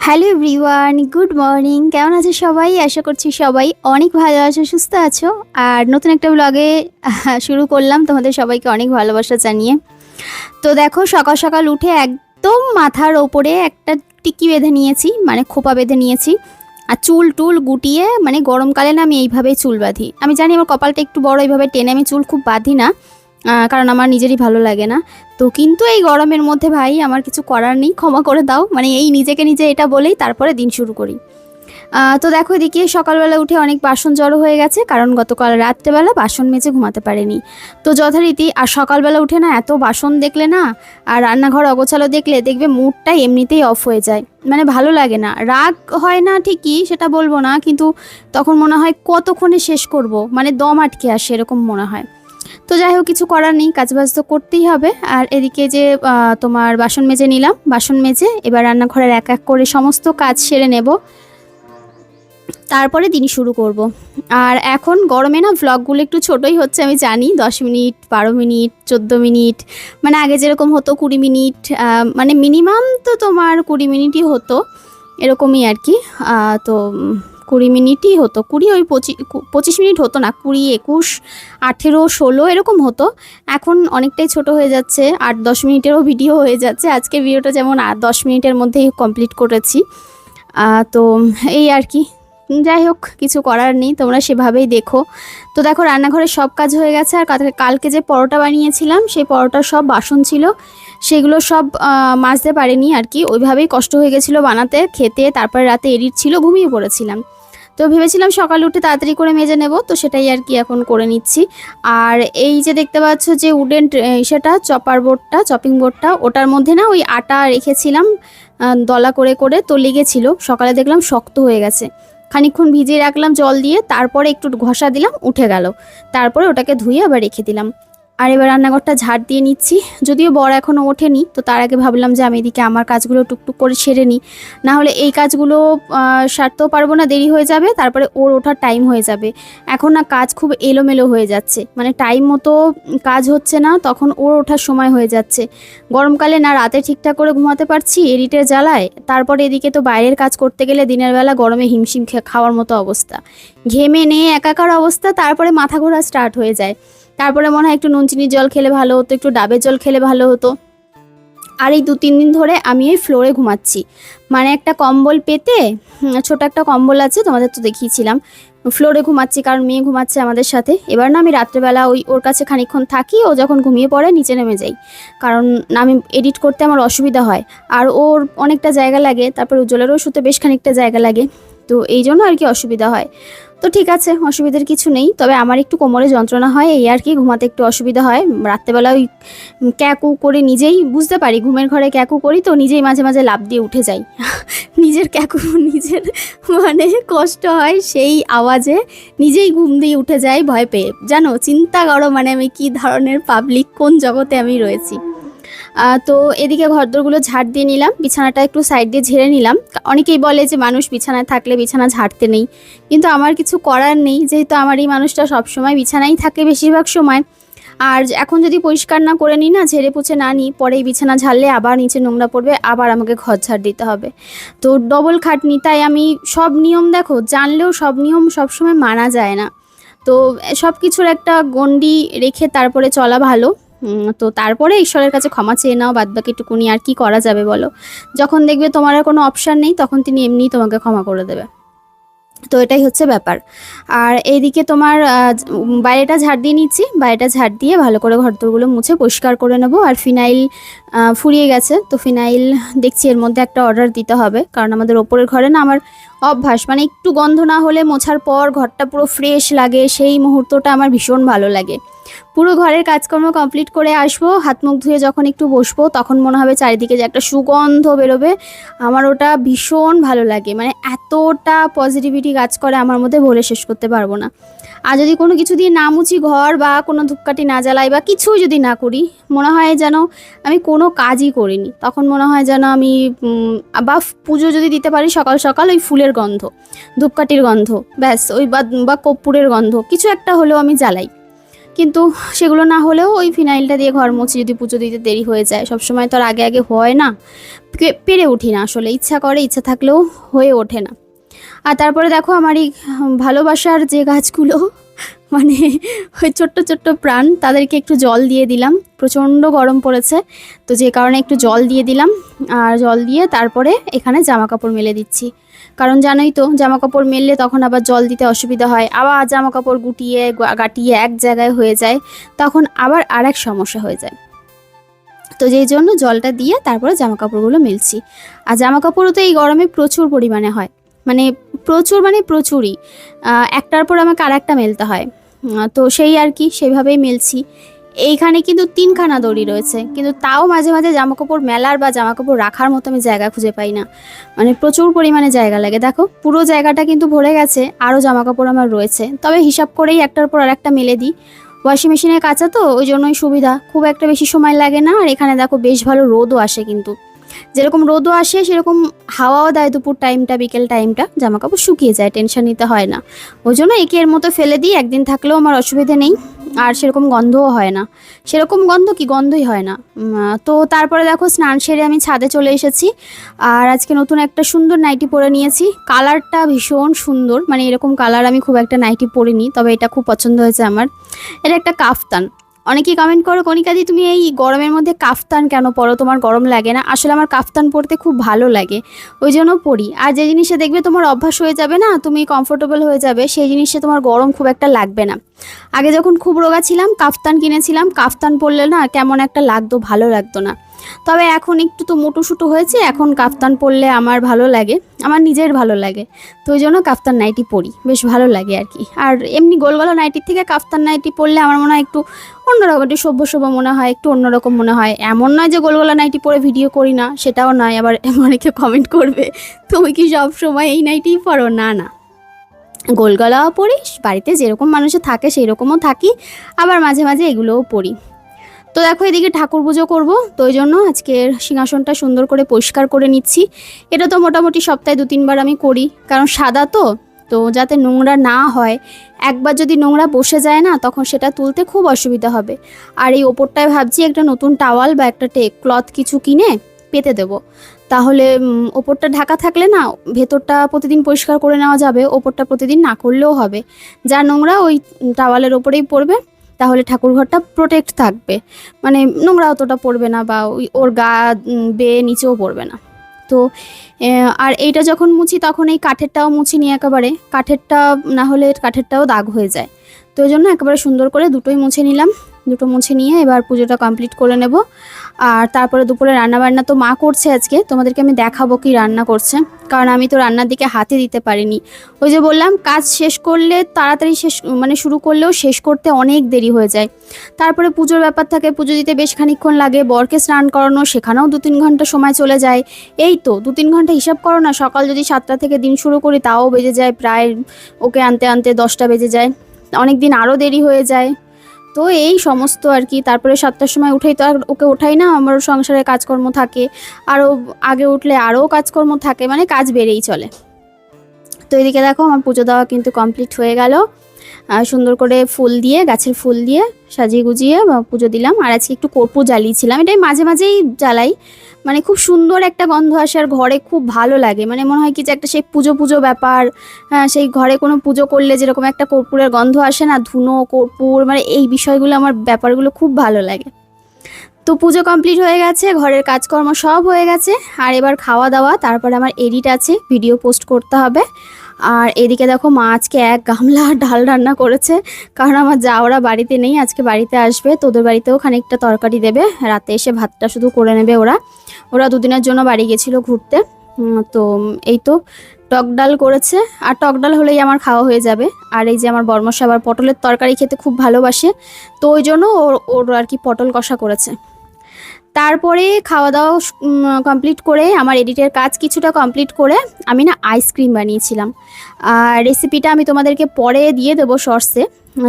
Hello everyone, good morning. কেমন আছো সবাই? আশা করছি সবাই অনেক ভালো আছো, সুস্থ আছো। আর নতুন একটা ব্লগে শুরু করলাম তোমাদের সবাইকে অনেক ভালোবাসা জানিয়ে। তো দেখো, সকাল সকাল উঠে একদম মাথার ওপরে একটা টিকি বেঁধে নিয়েছি, মানে খোপা বেঁধে নিয়েছি। আর চুল টুল গুটিয়ে, মানে গরমকালে না আমি এইভাবেই চুল বাঁধি। আমি জানি আমার কপালটা একটু বড়, এইভাবে টেনে আমি চুল খুব বাঁধি না, কারণ আমার নিজেরই ভালো লাগে না। তো কিন্তু এই গরমের মধ্যে ভাই আমার কিছু করার নেই, ক্ষমা করে দাও, মানে এই নিজেকে নিজে এটা বলেই তারপরে দিন শুরু করি। তো দেখো, এদিকে সকালবেলা উঠে অনেক বাসন জড়ো হয়ে গেছে, কারণ গতকাল রাত্রেবেলা বাসন মেজে ঘুমাতে পারিনি। তো যথারীতি আর সকালবেলা উঠে না এত বাসন দেখলে না, আর রান্নাঘর অগোছালো দেখলে দেখবে মুডটা এমনিতেই অফ হয়ে যায়, মানে ভালো লাগে না। রাগ হয় না ঠিকই, সেটা বলবো না, কিন্তু তখন মনে হয় কতক্ষণে শেষ করব, মানে দম আটকে আসে এরকম মনে হয়। তো যাই হোক, কিছু করার নেই, কাজবাজ তো করতেই হবে। আর এদিকে যে তোমার বাসন মেজে নিলাম, বাসন মেজে এবার রান্নাঘরের এক এক করে সমস্ত কাজ সেরে নেব, তারপরে দিন শুরু করব। আর এখন গরমে না ভ্লগগুলো একটু ছোটোই হচ্ছে, আমি জানি, 10 মিনিট, 12 মিনিট, 14 মিনিট, মানে আগে যেরকম হতো 20 মিনিট, মানে মিনিমাম তো তোমার 20 মিনিটই হতো, এরকমই আর কি। তো 20 মিনিটই হতো, 20 ওই 25 মিনিট হতো না, 20, 21, 18, 16 এরকম হতো। এখন অনেকটাই ছোট হয়ে যাচ্ছে, 8-10 মিনিটেরও ভিডিও হয়ে যাচ্ছে। আজকের ভিডিওটা যেমন 10 মিনিটের মধ্যেই কমপ্লিট করেছি। তো এই আর কি, যাই হোক, কিছু করার নেই, তোমরা সেভাবেই দেখো। তো দেখো, রান্নাঘরের সব কাজ হয়ে গেছে। আর কালকে যে পরোটা বানিয়েছিলাম, সেই পরোটার সব বাসন ছিল, সেগুলো সব মাজতে পারিনি আর কি, ওইভাবেই কষ্ট হয়ে গেছিলো বানাতে, খেতে। তারপরে রাতে এডিট ছিল, ঘুমিয়ে পড়েছিলাম। তো ভেবেছিলাম সকালে উঠে তাড়াতাড়ি করে মেজে নেব, তো সেটাই আর কি এখন করে নিচ্ছি। আর এই যে দেখতে পাচ্ছ যে উডেন সেটা চপিং বোর্ডটা, ওটার মধ্যে না ওই আটা রেখেছিলাম দলা করে করে, তো লেগেছিল। সকালে দেখলাম শক্ত হয়ে গেছে, খানিকক্ষণ ভিজিয়ে রাখলাম জল দিয়ে, তারপরে একটু ঘষা দিলাম, উঠে গেল। তারপরে ওটাকে ধুয়ে আবার রেখে দিলাম। আর এবার রান্নাঘরটা ঝাড় দিয়ে নিচ্ছি। যদিও বর এখনও ওঠেনি, তো তার আগে ভাবলাম যে আমি এদিকে আমার কাজগুলো টুকটুক করে সেরে নিই, না হলে এই কাজগুলো সারতেও পারবো না, দেরি হয়ে যাবে, তারপরে ওর ওঠার টাইম হয়ে যাবে। এখন না কাজ খুব এলোমেলো হয়ে যাচ্ছে, মানে টাইম মতো কাজ হচ্ছে না, তখন ওর ওঠার সময় হয়ে যাচ্ছে। গরমকালে না রাতে ঠিকঠাক করে ঘুমাতে পারছি এডিটের জ্বালায়, তারপরে এদিকে তো বাইরের কাজ করতে গেলে দিনের বেলা গরমে হিমশিম খাওয়ার মতো অবস্থা, ঘেমে নিয়ে একাকার অবস্থা, তারপরে মাথা ঘোরা স্টার্ট হয়ে যায়। তারপরে মনে হয় একটু নুন চিনির জল খেলে ভালো হতো, একটু ডাবের জল খেলে ভালো হতো। আর এই 2-3 দিন ধরে আমি এই ফ্লোরে ঘুমাচ্ছি, মানে একটা কম্বল পেতে, ছোট একটা কম্বল আছে, তোমাদের তো দেখিয়েছিলাম, ফ্লোরে ঘুমাচ্ছি, কারণ মেয়ে ঘুমাচ্ছে আমাদের সাথে। এবার না আমি রাত্রেবেলা ওর কাছে খানিকক্ষণ থাকি, ও যখন ঘুমিয়ে পড়ে নিচে নেমে যাই, কারণ আমি এডিট করতে আমার অসুবিধা হয়, আর ওর অনেকটা জায়গা লাগে, তারপর উজ্জ্বলেরও শুতে বেশ খানিকটা জায়গা লাগে, তো এই জন্য আর কি অসুবিধা হয়। তো ঠিক আছে, অসুবিধার কিছু নেই, তবে আমার একটু কোমরে যন্ত্রণা হয়, এই আর কি, ঘুমাতে একটু অসুবিধা হয় রাত্রেবেলা। ওই ক্যাকু করে নিজেই বুঝতে পারি, ঘুমের ঘরে ক্যাকু করি, তো নিজেই মাঝে মাঝে লাফ দিয়ে উঠে যাই নিজের ক্যাকু নিজের, মানে কষ্ট হয় সেই আওয়াজে, নিজেই ঘুম দিয়ে উঠে যাই ভয় পেয়ে। জানো, চিন্তা করো, মানে আমি কি ধরনের পাবলিক, কোন জগতে আমি রয়েছি। তো এদিকে ঘরদোরগুলো ঝাড় দিয়ে নিলাম, বিছানাটা একটু সাইড দিয়ে ঝেড়ে নিলাম। অনেকেই বলে যে মানুষ বিছানায় থাকলে বিছানা ঝাড়তে নেই, কিন্তু আমার কিছু করার নেই, যেহেতু আমার এই মানুষটা সবসময় বিছানায় থাকে বেশিরভাগ সময়। আর এখন যদি পরিষ্কার না করে নিই, না ঝেড়ে পুছে না নিই, পরে এই বিছানা ঝাড়লে আবার নিচে নোংরা পড়বে, আবার আমাকে ঘর ঝাড় দিতে হবে, তো ডবল খাটনি। তাই আমি সব নিয়ম, দেখো, জানলেও সব নিয়ম সবসময় মানা যায় না, তো সব কিছুর একটা গণ্ডি রেখে তারপরে চলা ভালো। তো তারপরে ঈশ্বরের কাছে ক্ষমা চেয়ে নাও, বাদবাকিটুকুনি আর কি করা যাবে বলো। যখন দেখবে তোমার আর কোনো অপশান নেই, তখন তিনি এমনিই তোমাকে ক্ষমা করে দেবে। তো এটাই হচ্ছে ব্যাপার। আর এইদিকে তোমার বাইরেটা ঝাড় দিয়ে নিচ্ছি, বাইরেটা ঝাড় দিয়ে ভালো করে ঘরদোরগুলো মুছে পরিষ্কার করে নেব। আর ফিনাইল ফুরিয়ে গেছে, তো ফিনাইল দেখছি এর মধ্যে একটা অর্ডার দিতে হবে, কারণ আমাদের ওপরের ঘরে না আমার অভ্যাস, মানে একটু গন্ধ না হলে মোছার পর ঘরটা পুরো ফ্রেশ লাগে, সেই মুহূর্তটা আমার ভীষণ ভালো লাগে। পুরো ঘরের কাজকর্ম কমপ্লিট করে আসবো, হাত মুখ ধুয়ে যখন একটু বসবো, তখন মনে হবে চারিদিকে যে একটা সুগন্ধ বেরোবে, আমার ওটা ভীষণ ভালো লাগে, মানে এতটা পজিটিভিটি কাজ করে আমার মধ্যে, বলে শেষ করতে পারবো না। আর যদি কোনো কিছু দিয়ে না মুছি ঘর, বা কোনো ধূপকাঠি না জ্বালাই, বা কিছুই যদি না করি, মনে হয় যেন আমি কোনো কাজই করিনি, তখন মনে হয় যেন আমি বা পুজো যদি দিতে পারি সকাল সকাল, ওই ফুলের গন্ধ, ধূপকাঠির গন্ধ, ব্যাস, ওই বা কর্পূরের গন্ধ, কিছু একটা হলেও আমি জ্বালাই, কিন্তু সেগুলো না হলেও ওই ফিনাইলটা দিয়ে ঘর মুছি যদি পুজো দিতে দেরি হয়ে যায়। সবসময় তো আর আগে আগে হয় না, পেরে উঠি না আসলে, ইচ্ছা করে, ইচ্ছা থাকলেও হয়ে ওঠে না। আর তারপরে দেখো আমার এই ভালোবাসার যে গাছগুলো, মানে ওই ছোট্ট ছোট্ট প্রাণ, তাদেরকে একটু জল দিয়ে দিলাম। প্রচণ্ড গরম পড়েছে, তো যে কারণে একটু জল দিয়ে দিলাম। আর জল দিয়ে তারপরে এখানে জামা কাপড় মেলে দিচ্ছি, কারণ জানোই তো জামা কাপড় মেললে তখন আবার জল দিতে অসুবিধা হয়, আবার জামা কাপড় গুটিয়ে গাটিয়ে এক জায়গায় হয়ে যায়, তখন আবার আর এক সমস্যা হয়ে যায়। তো যেই জন্য জলটা দিয়ে তারপরে জামা কাপড়গুলো মেলছি। আর জামা কাপড়ও তো এই গরমে প্রচুর পরিমাণে হয়, মানে প্রচুর, মানে প্রচুরই, একটার পর আমাকে আর একটা মেলতে হয়। তো সেই আর কি, সেইভাবেই মেলছি। এইখানে কিন্তু 3খানা দড়ি রয়েছে, কিন্তু তাও মাঝে মাঝে জামাকাপড় মেলার বা জামাকাপড় রাখার মতো আমি জায়গা খুঁজে পাই না, মানে প্রচুর পরিমাণে জায়গা লাগে। দেখো পুরো জায়গাটা কিন্তু ভরে গেছে, আরও জামাকাপড় আমার রয়েছে, তবে হিসাব করেই একটার পর আর একটা মেলে দিই। ওয়াশিং মেশিনে কাচা তো, ওই জন্যই সুবিধা, খুব একটা বেশি সময় লাগে না। আর এখানে দেখো বেশ ভালো রোদও আসে, কিন্তু যেরকম রোদও আসে সেরকম হাওয়াও দেয়। দুপুর টাইমটা, বিকেল টাইমটা জামা কাপড় শুকিয়ে যায়, টেনশন নিতে হয় না। ওই জন্য একের মতো ফেলে দিই, একদিন থাকলেও আমার অসুবিধে নেই। আর সেরকম গন্ধও হয় না, সেরকম গন্ধ কি, গন্ধই হয় না। তো তারপরে দেখো স্নান সেরে আমি ছাদে চলে এসেছি। আর আজকে নতুন একটা সুন্দর নাইটি পরে নিয়েছি, কালারটা ভীষণ সুন্দর, মানে এরকম কালার আমি খুব একটা নাইটি পরিনি, তবে এটা খুব পছন্দ হয়েছে আমার। এটা একটা কাফতান। অনেকেই কমেন্ট করো, কণিকাদি তুমি এই গরমের মধ্যে কাফতান কেন পরো, তোমার গরম লাগে না? আসলে আমার কাফতান পরতে খুব ভালো লাগে, ওই জন্য পরি। আর যে জিনিসে দেখবে তোমার অভ্যাস হয়ে যাবে না, তুমি কমফোর্টেবল হয়ে যাবে, সেই জিনিসে তোমার গরম খুব একটা লাগবে না। আগে যখন খুব রোগা ছিলাম কাফতান কিনেছিলাম, কাফতান পরলে না কেমন একটা লাগতো, ভালো লাগতো না। তবে এখন একটু তো মোটুসুটু হয়েছে, এখন কাফতান পরলে আমার ভালো লাগে, আমার নিজের ভালো লাগে। তো ওই জন্য কাফতান নাইটি পরি, বেশ ভালো লাগে আর কি। আর এমনি গোলগলা নাইটির থেকে কাফতান নাইটি পরলে আমার মনে হয় একটু অন্যরকম, একটু সভ্য সভ্য মনে হয়, একটু অন্যরকম মনে হয়। এমন নয় যে গোলগলা নাইটি পরে ভিডিও করি না, সেটাও নয়। আবার অনেকে কমেন্ট করবে তুমি কি সব সময় এই নাইটিই পরো? না না, গোলগলাও পরি, বাড়িতে যেরকম মানুষের থাকে সেই রকমও থাকি, আবার মাঝে মাঝে এগুলোও পরি। তো দেখো এদিকে ঠাকুর পুজো করবো, তো ওই জন্য আজকের সিংহাসনটা সুন্দর করে পরিষ্কার করে নিচ্ছি। এটা তো মোটামুটি সপ্তাহে 2-3 বার আমি করি, কারণ সাদা তো, তো যাতে নোংরা না হয়। একবার যদি নোংরা বসে যায় না, তখন সেটা তুলতে খুব অসুবিধা হবে। আর এই ওপরটায় ভাবছি একটা নতুন টাওয়াল বা একটা ক্লথ কিছু কিনে পেতে দেবো, তাহলে ওপরটা ঢাকা থাকলে না ভেতরটা প্রতিদিন পরিষ্কার করে নেওয়া যাবে, ওপরটা প্রতিদিন না করলেও হবে। যা নোংরা ওই টাওয়ালের ওপরেই পড়বে, তাহলে ঠাকুরঘরটা প্রোটেক্ট থাকবে, মানে নোংরা অতটা পড়বে না, বা ওর গা বেয়ে নিচেও পড়বে না। তো আর এইটা যখন মুছি তখন এই কাঠেরটাও মুছি নিয়ে, একেবারে কাঠেরটা না হলে কাঠেরটাও দাগ হয়ে যায়। তো ওই জন্য একেবারে সুন্দর করে দুটোই মুছে নিলাম। দুটো মুছে নিয়ে এবার পুজোটা কমপ্লিট করে নেব। আর তারপরে দুপুরে রান্নাবান্না তো মা করছে আজকে, তোমাদেরকে আমি দেখাবো কি রান্না করছে, কারণ আমি তো রান্নার দিকে হাতে দিতে পারিনি। ওই যে বললাম কাজ শেষ করলে তাড়াতাড়ি শেষ, মানে শুরু করলেও শেষ করতে অনেক দেরি হয়ে যায়। তারপরে পুজোর ব্যাপার থাকে, পুজো দিতে বেশ খানিকক্ষণ লাগে, বরকে স্নান করানো, সেখানেও 2-3 ঘন্টা সময় চলে যায়। এই তো 2-3 ঘন্টা হিসাব করো না, সকাল যদি 7টা থেকে দিন শুরু করি তাও বেজে যায় প্রায়, ওকে আনতে আনতে 10টা বেজে যায়, অনেক দিন আরও দেরি হয়ে যায়। তো এই সমস্ত আর কি। তারপরে 7টার সময় উঠেই তো আর ওকে ওঠাই না, আমার সংসারে কাজকর্ম থাকে, আরও আগে উঠলে আরও কাজকর্ম থাকে, মানে কাজ বেড়েই চলে। তো এদিকে দেখো আমার পুজো দেওয়া কিন্তু কমপ্লিট হয়ে গেল। সুন্দর করে ফুল দিয়ে, গাছের ফুল দিয়ে সাজিয়ে গুজিয়ে পুজো দিলাম। আর আজকে একটু কর্পূর জ্বালিয়েছিলাম, এটাই মাঝে মাঝেই জ্বালাই, মানে খুব সুন্দর একটা গন্ধ আসে আর ঘরে খুব ভালো লাগে, মানে মনে হয় কি যে একটা সেই পুজো পুজো ব্যাপার। সেই ঘরে কোনো পুজো করলে যেরকম একটা কর্পূরের গন্ধ আসে না, ধুনো কর্পূর, মানে এই বিষয়গুলো, আমার ব্যাপারগুলো খুব ভালো লাগে। তো পুজো কমপ্লিট হয়ে গেছে, ঘরের কাজকর্ম সব হয়ে গেছে, আর এবার খাওয়া দাওয়া, তারপরে আমার এডিট আছে, ভিডিও পোস্ট করতে হবে। আর এদিকে দেখো মা আজকে 1 গামলা ডাল রান্না করেছে, কারণ আমার যাওরা বাড়িতে নেই, আজকে বাড়িতে আসবে, তোদের বাড়িতেও খানিকটা তরকারি দেবে, রাতে এসে ভাতটা শুধু করে নেবে। ওরা 2 দিনের জন্য বাড়ি গেছিলো ঘুরতে। তো এই তো টক ডাল করেছে, আর টক ডাল হলেই আমার খাওয়া হয়ে যাবে। আর এই যে আমার বর্মশা আবার পটলের তরকারি খেতে খুব ভালোবাসে, তো ওই জন্য ওর আর কি পটল কষা করেছে। তারপরে খাওয়া দাওয়া কমপ্লিট করে আমার এডিটের কাজ কিছুটা কমপ্লিট করে আমি না আইসক্রিম বানিয়েছিলাম। আর রেসিপিটা আমি তোমাদেরকে পরে দিয়ে দেবো শর্টসে,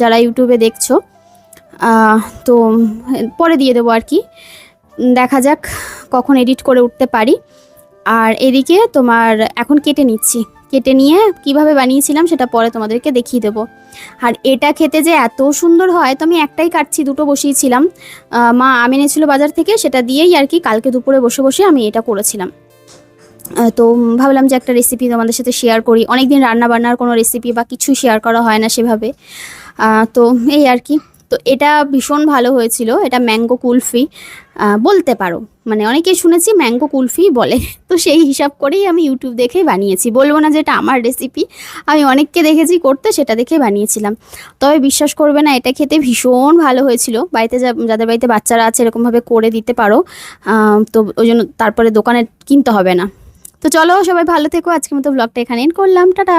যারা ইউটিউবে দেখছো, তো পরে দিয়ে দেবো আর কি, দেখা যাক কখন এডিট করে উঠতে পারি। আর এদিকে তোমার এখন কেটে নিচ্ছি, কেটে নিয়ে কিভাবে বানিয়েছিলাম সেটা পরে তোমাদেরকে দেখিয়ে দেবো। আর এটা খেতে যে এত সুন্দর হয়, তো আমি একটাই কাটছি, দুটো বসিয়েছিলাম। মা আম এনেছিল বাজার থেকে, সেটা দিয়েই আর কি কালকে দুপুরে বসে বসে আমি এটা করেছিলাম। তো ভাবলাম যে একটা রেসিপি তোমাদের সাথে শেয়ার করি। অনেকদিন রান্না বান্নার কোনো রেসিপি বা কিছু শেয়ার করা হয় না সেভাবে। তো এই আর কি। তো এটা ভীষণ ভালো হয়েছিল। এটা ম্যাঙ্গো কুলফি বলতে পারো, মানে অনেকেই শুনেছি ম্যাঙ্গো কুলফি বলে। তো সেই হিসাব করেই আমি ইউটিউব দেখেই বানিয়েছি, বলবো না যে এটা আমার রেসিপি, আমি অনেককে দেখেছি করতে, সেটা দেখে বানিয়েছিলাম। তবে বিশ্বাস করবে না, এটা খেতে ভীষণ ভালো হয়েছিল। বাড়িতে যাদের বাড়িতে বাচ্চারা আছে এরকমভাবে করে দিতে পারো। তো ওই জন্য তারপরে দোকানে কিনতে হবে না। তো চলো সবাই ভালো থেকো, আজকের মতো ব্লগটা এখানে এন্ড করলাম, টাটা।